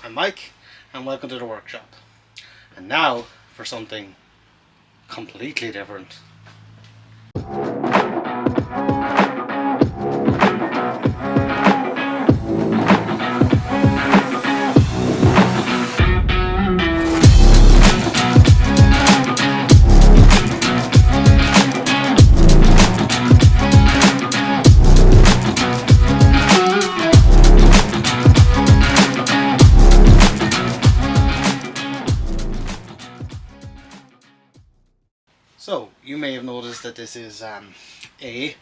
I'm Mike and welcome to the workshop. And now for something completely different. So, you may have noticed that this is A,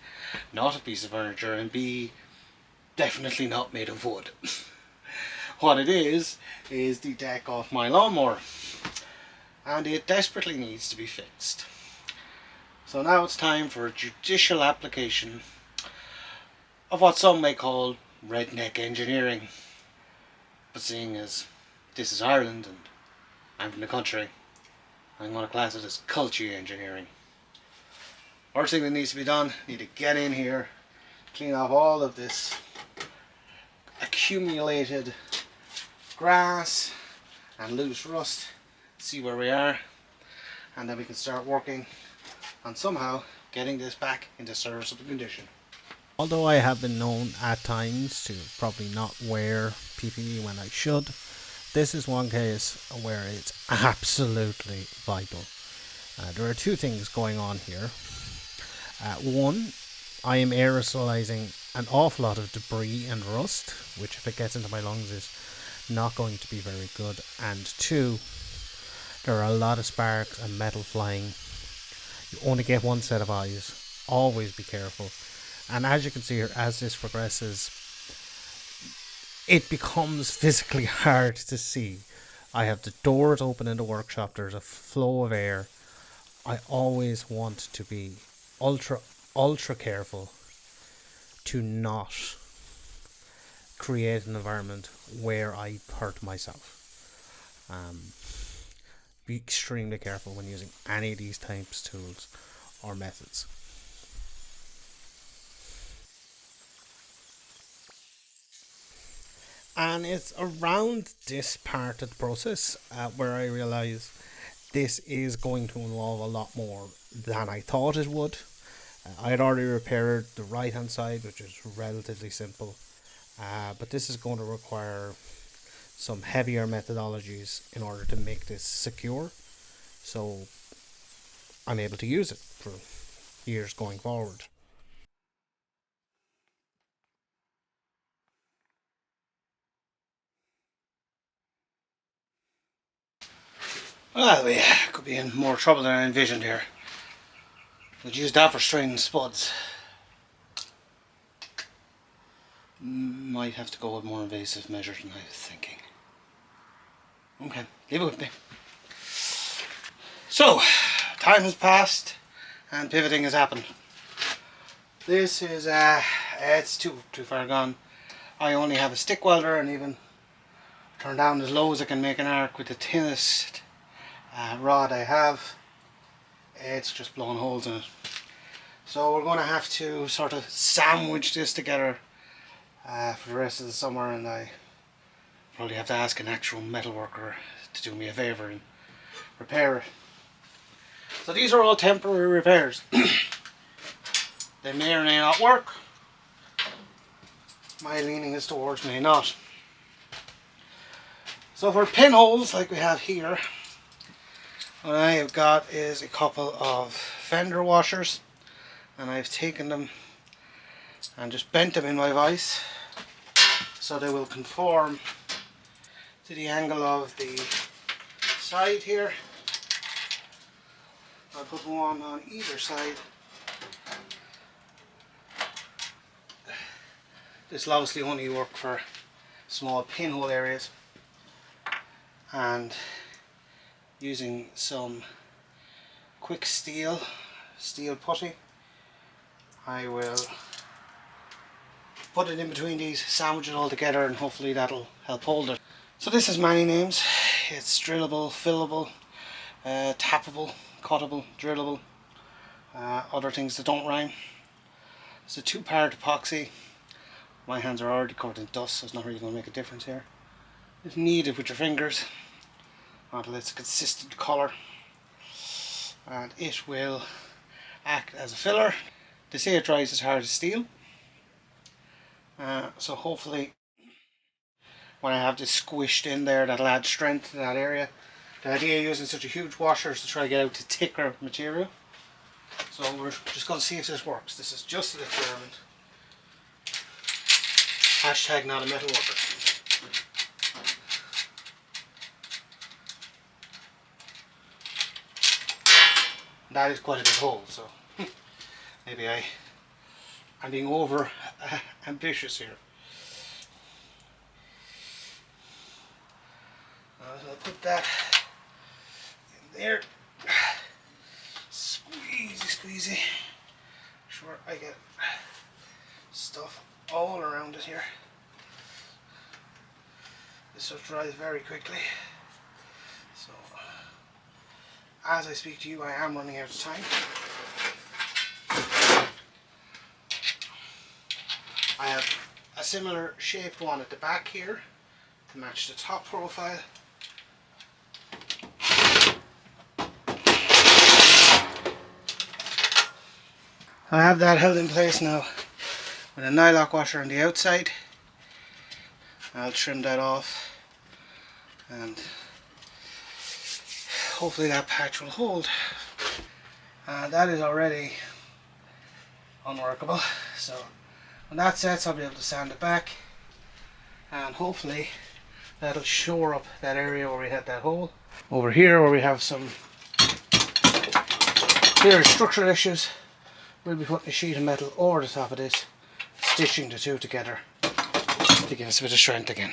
not a piece of furniture, and B, definitely not made of wood. What it is the deck of my lawnmower, and it desperately needs to be fixed. So now it's time for a judicial application of what some may call redneck engineering. But seeing as this is Ireland and I'm from the country, I'm going to class it as culture engineering. First thing that needs to be done, need to get in here, clean off all of this accumulated grass and loose rust, see where we are, and then we can start working on somehow getting this back into serviceable condition. Although I have been known at times to probably not wear PPE when I should, this is one case where it's absolutely vital. There are two things going on here. One, I am aerosolizing an awful lot of debris and rust, which if it gets into my lungs is not going to be very good. And two, there are a lot of sparks and metal flying. You only get one set of eyes. Always be careful. And as you can see here, as this progresses, it becomes physically hard to see. I have the doors open in the workshop, there's a flow of air. I always want to be ultra careful to not create an environment where I hurt myself. Be extremely careful when using any of these types of tools or methods. And it's around this part of the process where I realise this is going to involve a lot more than I thought it would. I had already repaired the right hand side, which is relatively simple, but this is going to require some heavier methodologies in order to make this secure, so I'm able to use it for years going forward. Well, we could be in more trouble than I envisioned here. We'd use that for straining spuds. Might have to go with more invasive measures than I was thinking. Okay, leave it with me. So, time has passed and pivoting has happened. This is, it's too far gone. I only have a stick welder and even turn down as low as I can make an arc with the thinnest rod I have. It's just blowing holes in it. So we're going to have to sort of sandwich this together for the rest of the summer, and I probably have to ask an actual metal worker to do me a favour and repair it. So these are all temporary repairs. They may or may not work. My leaning is towards may not. So for pinholes like we have here, what I have got is a couple of fender washers, and I've taken them and just bent them in my vise so they will conform to the angle of the side here. I'll put one on either side. This will obviously only work for small pinhole areas, and using some quick steel putty, I will put it in between these, sandwich it all together, and hopefully that'll help hold it. So this has many names. It's drillable, fillable, tappable, cuttable, drillable, other things that don't rhyme. It's a two-part epoxy. My hands are already covered in dust, so it's not really going to make a difference here. Just knead it with your fingers until it's a consistent colour, and it will act as a filler. They say it dries as hard as steel, so hopefully when I have this squished in there, that'll add strength to that area. The idea of using such a huge washer is to try to get out to thicker material. So we're just going to see if this works. This is just an experiment. Hashtag not a metal worker. That is quite a big hole, so maybe I'm being over ambitious here. So I'll put that in there. Squeezy. Sure, I get stuff all around it here. This stuff dries very quickly. So, as I speak to you, I am running out of time. I have a similar shaped one at the back here to match the top profile. I have that held in place now with a nylock washer on the outside. I'll trim that off and hopefully that patch will hold. That is already unworkable, so when that sets I'll be able to sand it back, and hopefully that'll shore up that area where we had that hole. Over here where we have some clear structural issues, we'll be putting a sheet of metal over the top of this, stitching the two together to give us a bit of strength again.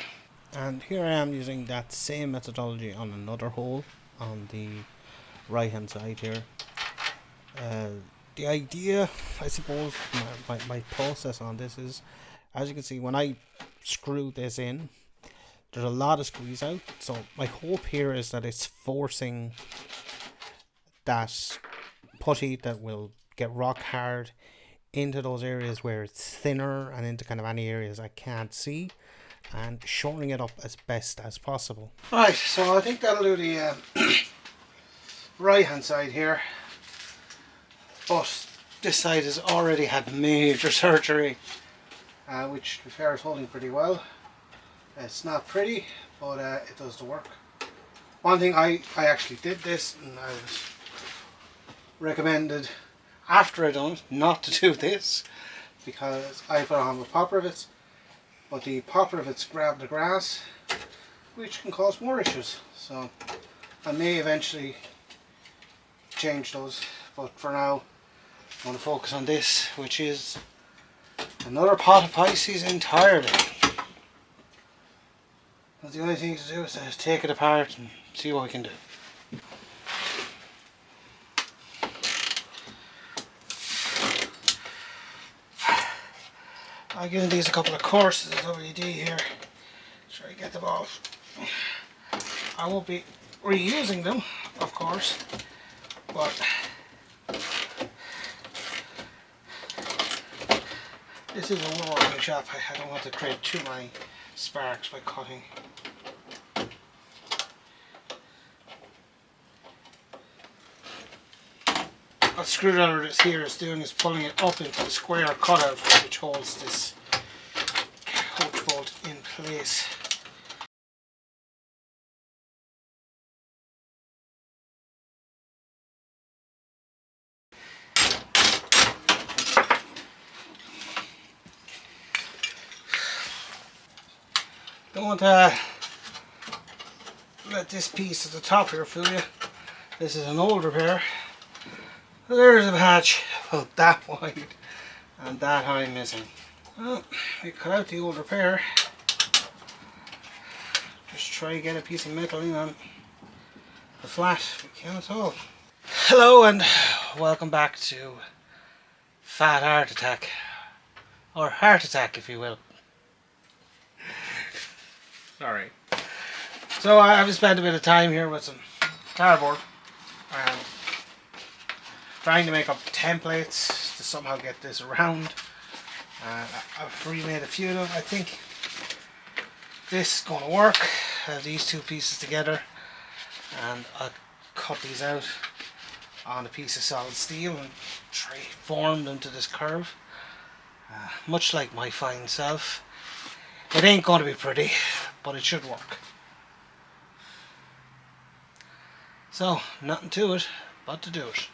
And here I am using that same methodology on another hole on the right hand side here. The idea, I suppose, my process on this is, as you can see, when I screw this in, there's a lot of squeeze out. So my hope here is that it's forcing that putty that will get rock hard into those areas where it's thinner and into kind of any areas I can't see, and shoring it up as best as possible. Right, so I think that'll do the right hand side here, but this side has already had major surgery, which to be fair is holding pretty well. It's not pretty, but it does the work. One thing, I actually did this, and I was recommended after I done it not to do this, because I put on with pop rivets, but the pop rivets grab the grass, which can cause more issues. So I may eventually change those, but for now I want to focus on this, which is another pot of Pisces entirely. But the only thing to do is to take it apart and see what we can do. I've given these a couple of courses of WD here, try to get them off. I won't be reusing them, of course, but this is a woodworking shop. I don't want to create too many sparks by cutting. What screwdriver this here is doing is pulling it up into the square cutout which holds this coach bolt in place. Don't want to let this piece at the top here fool you. This is an old repair. There's a patch about that wide and that high missing. Well, we cut out the old repair. Just try to get a piece of metal in on the flat if we can at all. Hello and welcome back to Fat Heart Attack, or Heart Attack if you will. Sorry. So I've spent a bit of time here with some cardboard and trying to make up templates to somehow get this around. I've remade a few of them. I think this is going to work. these two pieces together, and I'll cut these out on a piece of solid steel and form them to this curve, much like my fine self. It ain't going to be pretty, but it should work. So, nothing to it but to do it.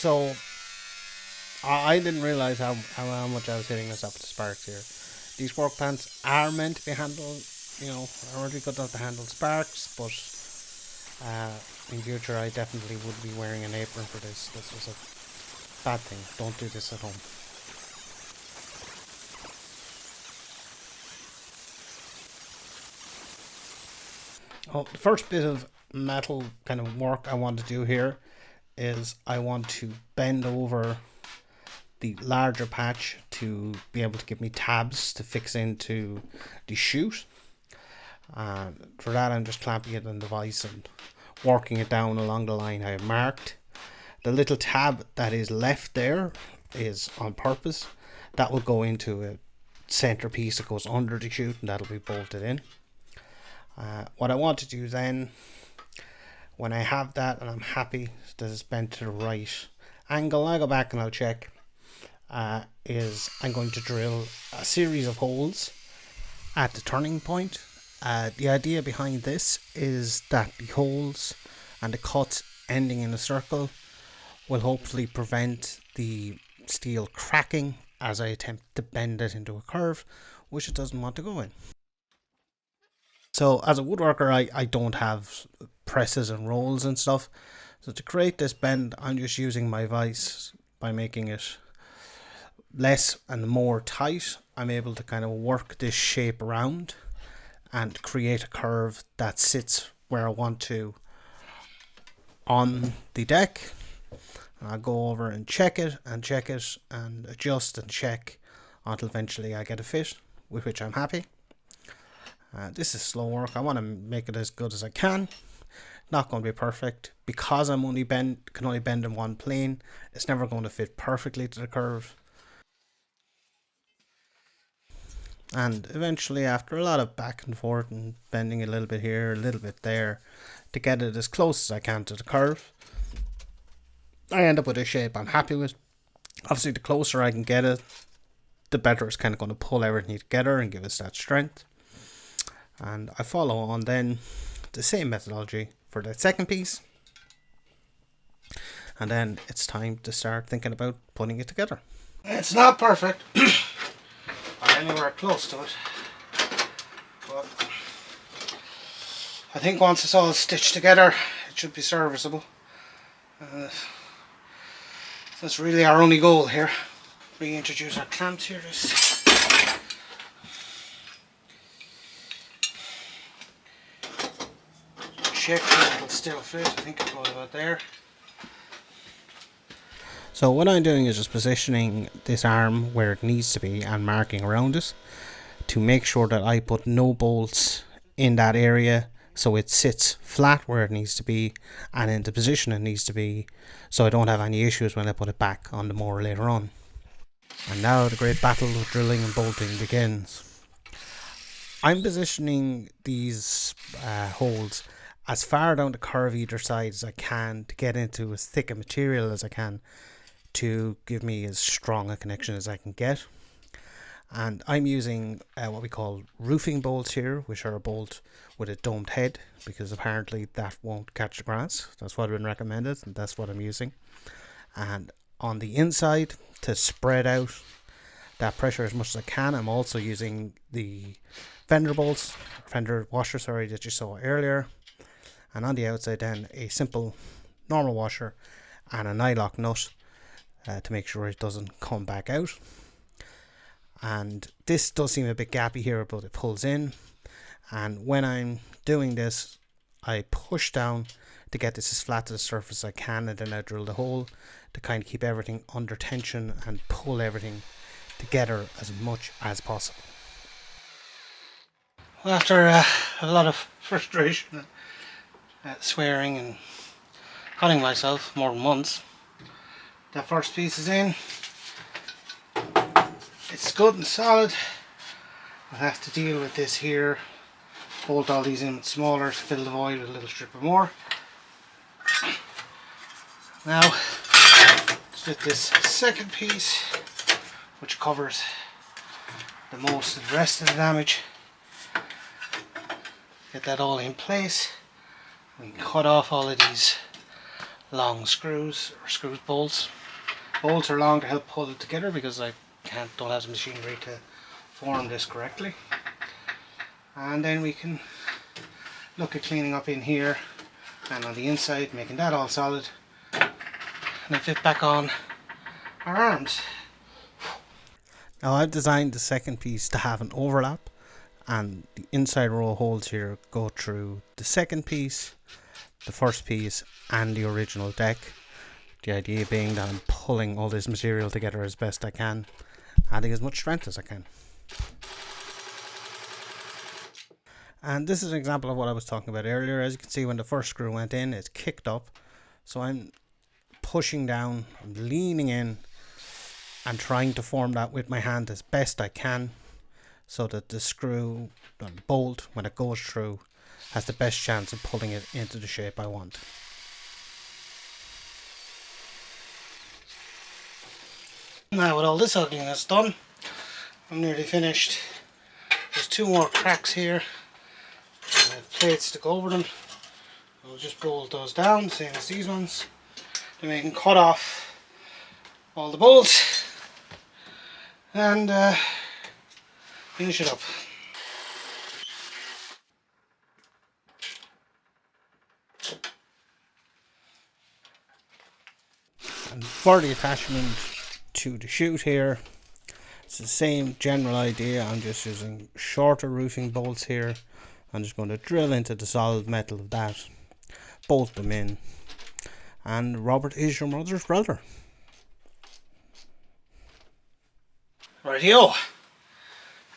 So I didn't realise how much I was hitting this up to sparks here. These work pants are meant to be handled, are really good enough to handle sparks, but in future I definitely would be wearing an apron for this. This was a bad thing. Don't do this at home. Oh, the first bit of metal kind of work I want to do here is I want to bend over the larger patch to be able to give me tabs to fix into the chute. For that I'm just clamping it on the vise and working it down along the line I have marked. The little tab that is left there is on purpose. That will go into a center piece that goes under the chute, and that'll be bolted in. What I want to do then, when I have that and I'm happy that it's bent to the right angle, I'll go back and I'll check, is I'm going to drill a series of holes at the turning point. The idea behind this is that the holes and the cuts ending in a circle will hopefully prevent the steel cracking as I attempt to bend it into a curve, which it doesn't want to go in. So as a woodworker, I don't have presses and rolls and stuff. So to create this bend, I'm just using my vise. By making it less and more tight, I'm able to kind of work this shape around and create a curve that sits where I want to on the deck. I'll go over and check it and adjust and check until eventually I get a fit with which I'm happy. This is slow work. I want to make it as good as I can. Not going to be perfect because I'm can only bend in one plane. It's never going to fit perfectly to the curve. And eventually, after a lot of back and forth and bending a little bit here, a little bit there, to get it as close as I can to the curve, I end up with a shape I'm happy with. Obviously, the closer I can get it, the better it's kind of going to pull everything together and give us that strength. And I follow on then the same methodology for that second piece. And then it's time to start thinking about putting it together. It's not perfect, or anywhere close to it, but I think once it's all stitched together, it should be serviceable. That's really our only goal here. Reintroduce our clamps here. Check that it'll still fit. I think it goes about there. So what I'm doing is just positioning this arm where it needs to be and marking around it to make sure that I put no bolts in that area, so it sits flat where it needs to be and in the position it needs to be, so I don't have any issues when I put it back on the mower later on. And now the great battle of drilling and bolting begins. I'm positioning these holes as far down the curve either side as I can to get into as thick a material as I can to give me as strong a connection as I can get. And I'm using what we call roofing bolts here, which are a bolt with a domed head, because apparently that won't catch the grass. That's what I've been recommended, and that's what I'm using. And on the inside, to spread out that pressure as much as I can, I'm also using the fender bolts, fender washer, sorry, that you saw earlier. And on the outside then, a simple normal washer and a nylock nut to make sure it doesn't come back out. And this does seem a bit gappy here, but it pulls in. And when I'm doing this, I push down to get this as flat to the surface as I can, and then I drill the hole to kind of keep everything under tension and pull everything together as much as possible. Well, after a lot of frustration and swearing and cutting myself more than once, that first piece is in. It's good and solid. I'll have to deal with this here, bolt all these in with smaller to fill the void with a little strip of more. Now let's fit this second piece, which covers the most of the rest of the damage. Get that all in place. We can cut off all of these long screws, or bolts. Bolts are long to help pull it together because I don't have the machinery to form this correctly. And then we can look at cleaning up in here and on the inside, making that all solid, and then fit back on our arms. Now I've designed the second piece to have an overlap, and the inside row holes here go through the second piece, the first piece and the original deck. The idea being that I'm pulling all this material together as best I can, adding as much strength as I can. And this is an example of what I was talking about earlier. As you can see, when the first screw went in, it's kicked up. So I'm pushing down, I'm leaning in and trying to form that with my hand as best I can, so that the screw, the bolt, when it goes through, has the best chance of pulling it into the shape I want. Now with all this ugliness done, I'm nearly finished. There's two more cracks here. I have plates to go over them. I'll just bolt those down, same as these ones. Then we can cut off all the bolts and finish it up. And for the attachment to the chute here, it's the same general idea. I'm just using shorter roofing bolts here. I'm just going to drill into the solid metal of that, bolt them in, and Robert is your mother's brother. Rightio.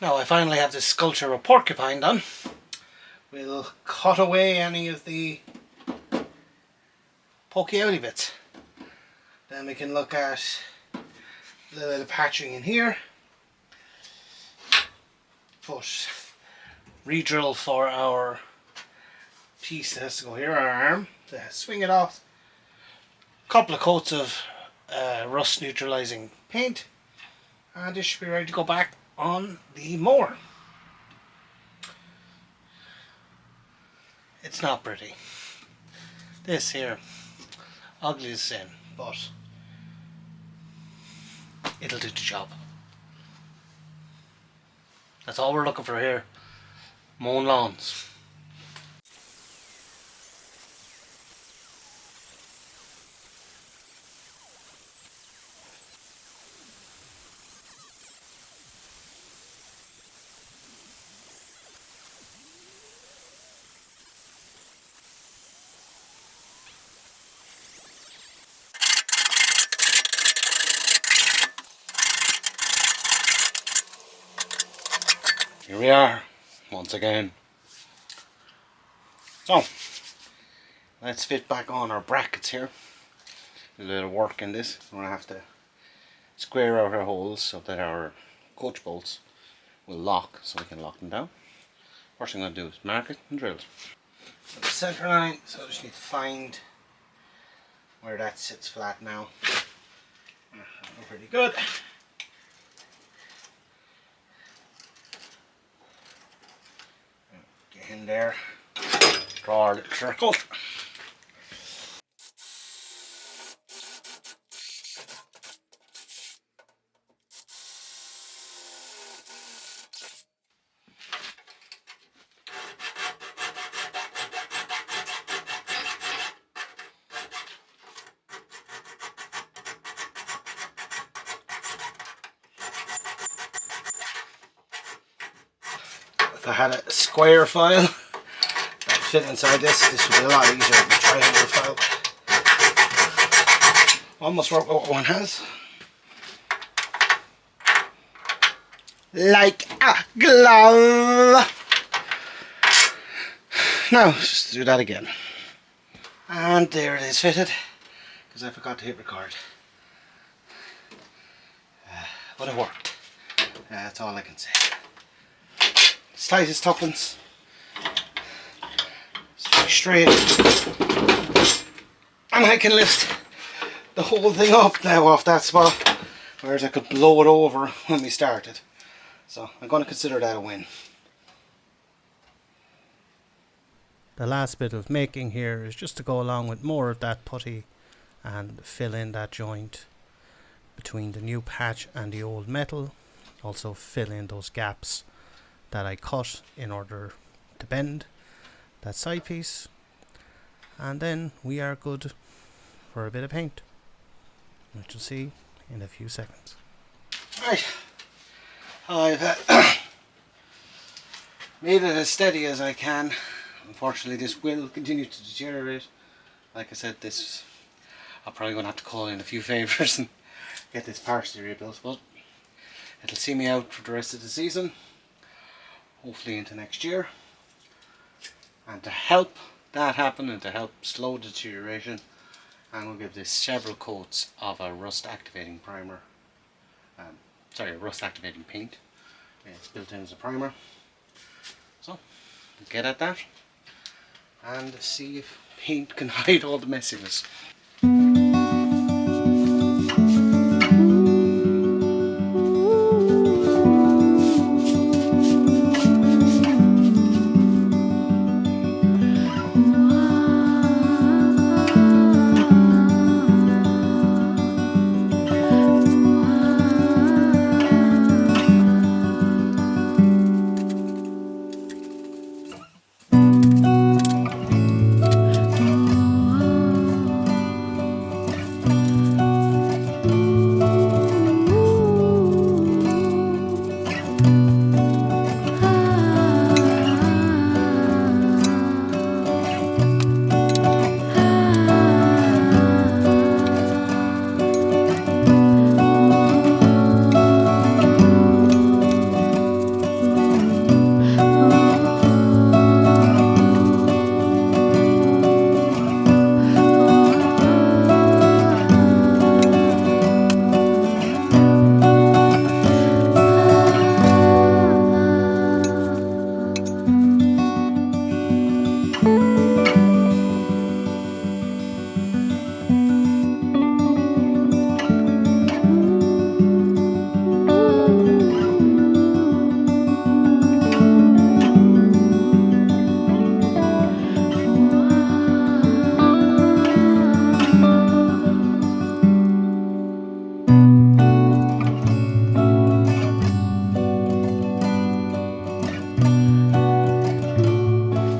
Now I finally have this sculpture of a porcupine done. We'll cut away any of the pokey outy bits. Then we can look at the little patching in here. Put re-drill for our piece that has to go here, our arm, to swing it off. Couple of coats of rust neutralizing paint, and this should be ready to go back on the mower. It's not pretty. This here, ugly as sin, but it'll do the job. That's all we're looking for here. Mowing lawns. Here we are, once again. So, let's fit back on our brackets here. A little work in this. We're going to have to square out our holes so that our coach bolts will lock, so we can lock them down. First thing I'm going to do is mark it and drill it. So the centre line, so I just need to find where that sits flat now. Pretty good. in there, draw a little circle. If I had a square file that would fit inside this would be a lot easier than a triangle file. Almost work with what one has. Like a glove. Now, just do that again. And there it is fitted, because I forgot to hit record. But it worked. That's all I can say. It's tight as tuppence. It's straight. And I can lift the whole thing up now off that spot, whereas I could blow it over when we started. So I'm going to consider that a win. The last bit of making here is just to go along with more of that putty and fill in that joint between the new patch and the old metal. Also fill in those gaps that I cut in order to bend that side piece, and then we are good for a bit of paint, which you'll see in a few seconds. Right, I've made it as steady as I can. Unfortunately, this will continue to deteriorate. Like I said, I'm probably going to have to call in a few favours and get this partially rebuilt, but it'll see me out for the rest of the season, hopefully into next year. And to help that happen and to help slow deterioration, I'm going to give this several coats of a rust activating primer. A rust activating paint. It's built in as a primer. So, get at that and see if paint can hide all the messiness.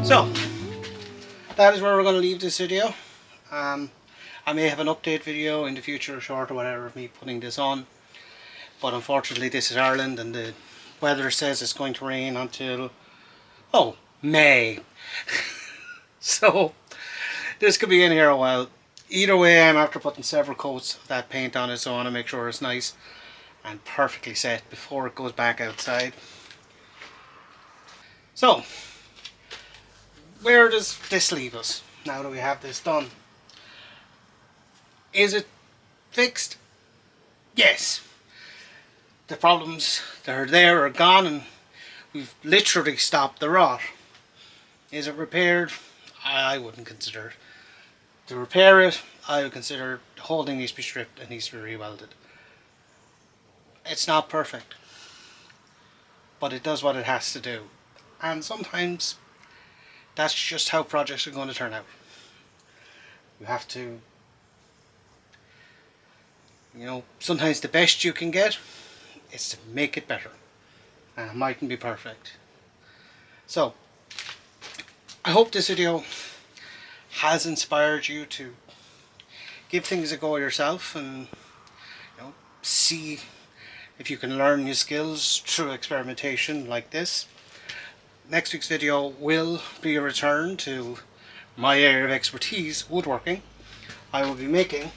So, that is where we're going to leave this video. I may have an update video in the future, short or whatever, of me putting this on. But unfortunately this is Ireland and the weather says it's going to rain until, May. So, this could be in here a while. Either way, I'm after putting several coats of that paint on it, so I want to make sure it's nice and perfectly set before it goes back outside. So, where does this leave us now that we have this done? Is it fixed? Yes. The problems that are there are gone and we've literally stopped the rot. Is it repaired? I wouldn't consider it. To repair it, I would consider the whole thing needs to be stripped and needs to be re-welded. It's not perfect, but it does what it has to do. And sometimes that's just how projects are going to turn out. You have to, you know, sometimes the best you can get is to make it better, and it mightn't be perfect. So I hope this video has inspired you to give things a go yourself, and you know, see if you can learn new skills through experimentation like this. Next week's video will be a return to my area of expertise, woodworking. I will be making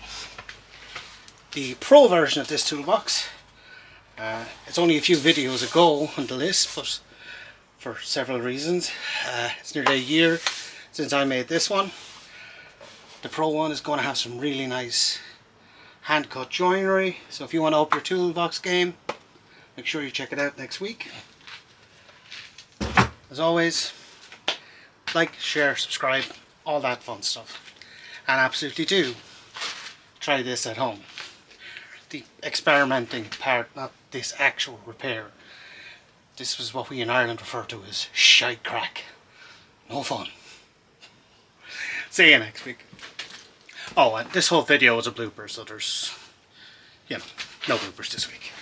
the pro version of this toolbox. It's only a few videos ago on the list, but for several reasons. It's nearly a year since I made this one. The pro one is going to have some really nice hand cut joinery, so if you want to up your toolbox game, make sure you check it out next week. As always, like, share, subscribe, all that fun stuff, and absolutely do try this at home. The experimenting part, not this actual repair. This was what we in Ireland refer to as shite crack. No fun. See you next week. Oh, and this whole video is a blooper, so there's, you know, no bloopers this week.